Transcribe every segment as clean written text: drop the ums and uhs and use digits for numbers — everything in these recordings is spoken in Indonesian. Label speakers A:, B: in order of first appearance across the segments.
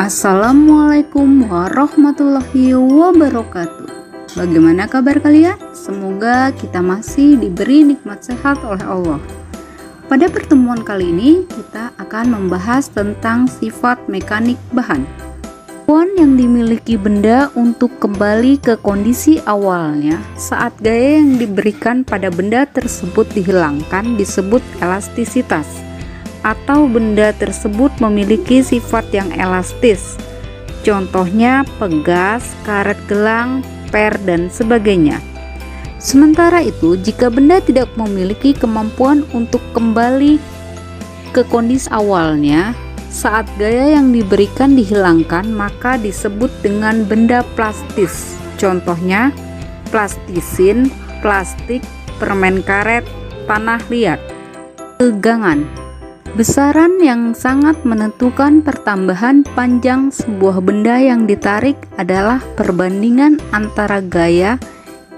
A: Assalamualaikum warahmatullahi wabarakatuh. Bagaimana kabar kalian? Semoga kita masih diberi nikmat sehat oleh Allah. Pada pertemuan kali ini kita akan membahas tentang sifat mekanik bahan. Kemampuan yang dimiliki benda untuk kembali ke kondisi awalnya saat gaya yang diberikan pada benda tersebut dihilangkan disebut elastisitas, atau benda tersebut memiliki sifat yang elastis. Contohnya pegas, karet gelang, per, dan sebagainya. Sementara itu, jika benda tidak memiliki kemampuan untuk kembali ke kondisi awalnya saat gaya yang diberikan dihilangkan, maka disebut dengan benda plastis. Contohnya plastisin, plastik, permen karet, tanah liat. Tegangan, besaran yang sangat menentukan pertambahan panjang sebuah benda yang ditarik adalah perbandingan antara gaya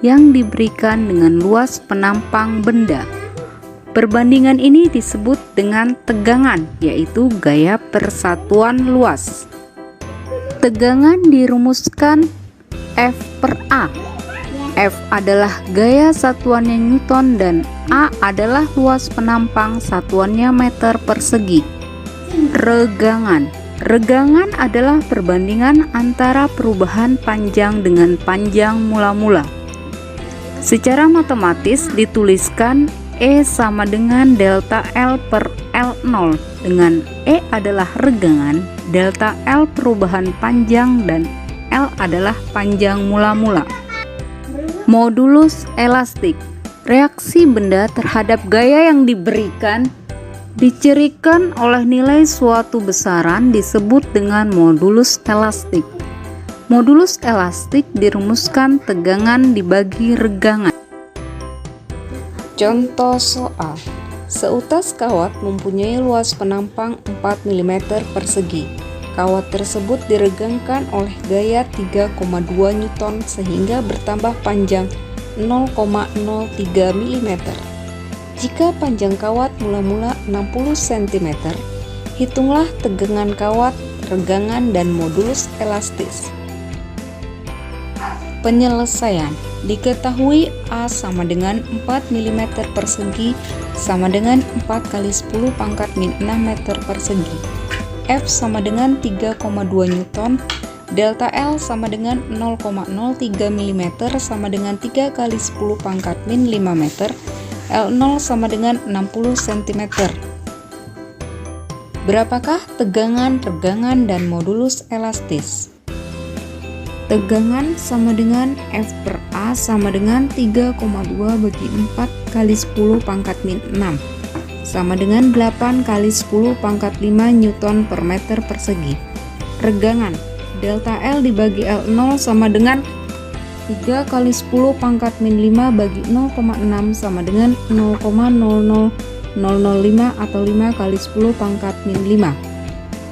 A: yang diberikan dengan luas penampang benda. Perbandingan ini disebut dengan tegangan, yaitu gaya persatuan luas. Tegangan dirumuskan F per A. F adalah gaya satuannya Newton dan A adalah luas penampang satuannya meter persegi. Regangan. Regangan adalah perbandingan antara perubahan panjang dengan panjang mula-mula. Secara matematis dituliskan E sama dengan delta L per L0, dengan E adalah regangan, delta L perubahan panjang, dan L adalah panjang mula-mula. Modulus elastik. Reaksi benda terhadap gaya yang diberikan dicirikan oleh nilai suatu besaran disebut dengan modulus elastik. Modulus elastik dirumuskan tegangan dibagi regangan. Contoh soal. Seutas kawat mempunyai luas penampang 4 mm persegi. Kawat tersebut diregangkan oleh gaya 3,2 Newton sehingga bertambah panjang 0,03 mm. Jika panjang kawat mula-mula 60 cm, hitunglah tegangan kawat, regangan, dan modulus elastis. Penyelesaian. Diketahui A sama dengan 4 mm persegi sama dengan 4 kali 10 pangkat min 6 meter persegi. F sama dengan 3,2 Newton, delta L sama dengan 0,03 mm sama dengan 3 kali 10 pangkat min 5 meter, L0 sama dengan 60 cm. Berapakah tegangan, regangan, dan modulus elastis? Tegangan sama dengan F per A sama dengan 3,2 bagi 4 kali 10 pangkat min 6 sama dengan 8 kali 10 pangkat 5 Newton per meter persegi. Regangan, delta L dibagi L0 sama dengan 3 kali 10 pangkat min 5 bagi 0,6 sama dengan 0,00005 atau 5 kali 10 pangkat min 5.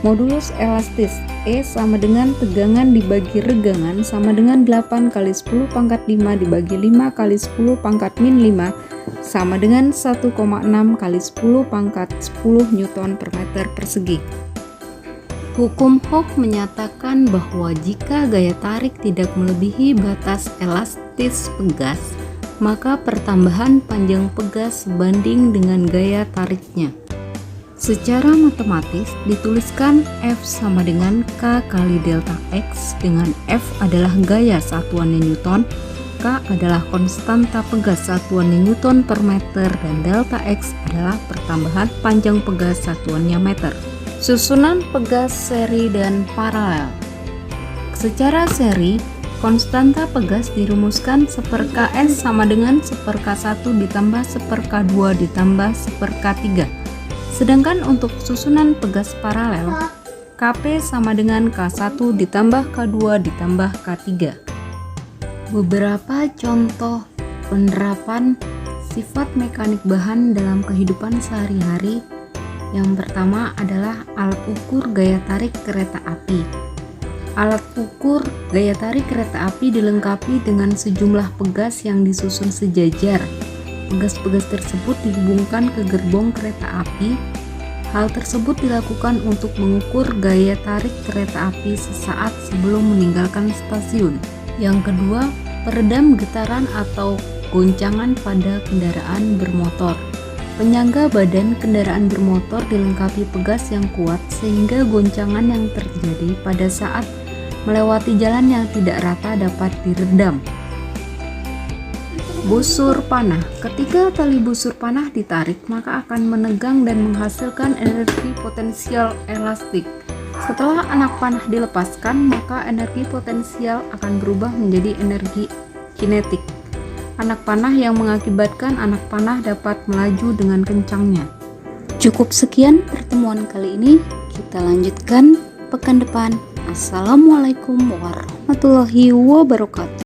A: Modulus elastis, E sama dengan tegangan dibagi regangan sama dengan 8 kali 10 pangkat 5 dibagi 5 kali 10 pangkat min 5 sama dengan 1,6 kali 10 pangkat 10 Newton per meter persegi. Hukum Hooke menyatakan bahwa jika gaya tarik tidak melebihi batas elastis pegas, maka pertambahan panjang pegas sebanding dengan gaya tariknya. Secara matematis dituliskan F sama dengan K kali delta X, dengan F adalah gaya satuannya Newton, K adalah konstanta pegas satuannya Newton per meter, dan delta X adalah pertambahan panjang pegas satuannya meter. Susunan pegas seri dan paralel. Secara seri, konstanta pegas dirumuskan 1/Ks sama dengan 1/K1 ditambah 1/K2 ditambah 1/K3. Sedangkan untuk susunan pegas paralel, Kp sama dengan K1 ditambah K2 ditambah K3. Beberapa contoh penerapan sifat mekanik bahan dalam kehidupan sehari-hari. Yang pertama adalah alat ukur gaya tarik kereta api. Alat ukur gaya tarik kereta api dilengkapi dengan sejumlah pegas yang disusun sejajar. Pegas-pegas tersebut dihubungkan ke gerbong kereta api. Hal tersebut dilakukan untuk mengukur gaya tarik kereta api sesaat sebelum meninggalkan stasiun. Yang kedua, peredam getaran atau goncangan pada kendaraan bermotor. Penyangga badan kendaraan bermotor dilengkapi pegas yang kuat sehingga goncangan yang terjadi pada saat melewati jalan yang tidak rata dapat diredam. Busur panah. Ketika tali busur panah ditarik, maka akan menegang dan menghasilkan energi potensial elastik. Setelah anak panah dilepaskan, maka energi potensial akan berubah menjadi energi kinetik. Anak panah yang mengakibatkan anak panah dapat melaju dengan kencangnya. Cukup sekian pertemuan kali ini, kita lanjutkan pekan depan. Assalamualaikum warahmatullahi wabarakatuh.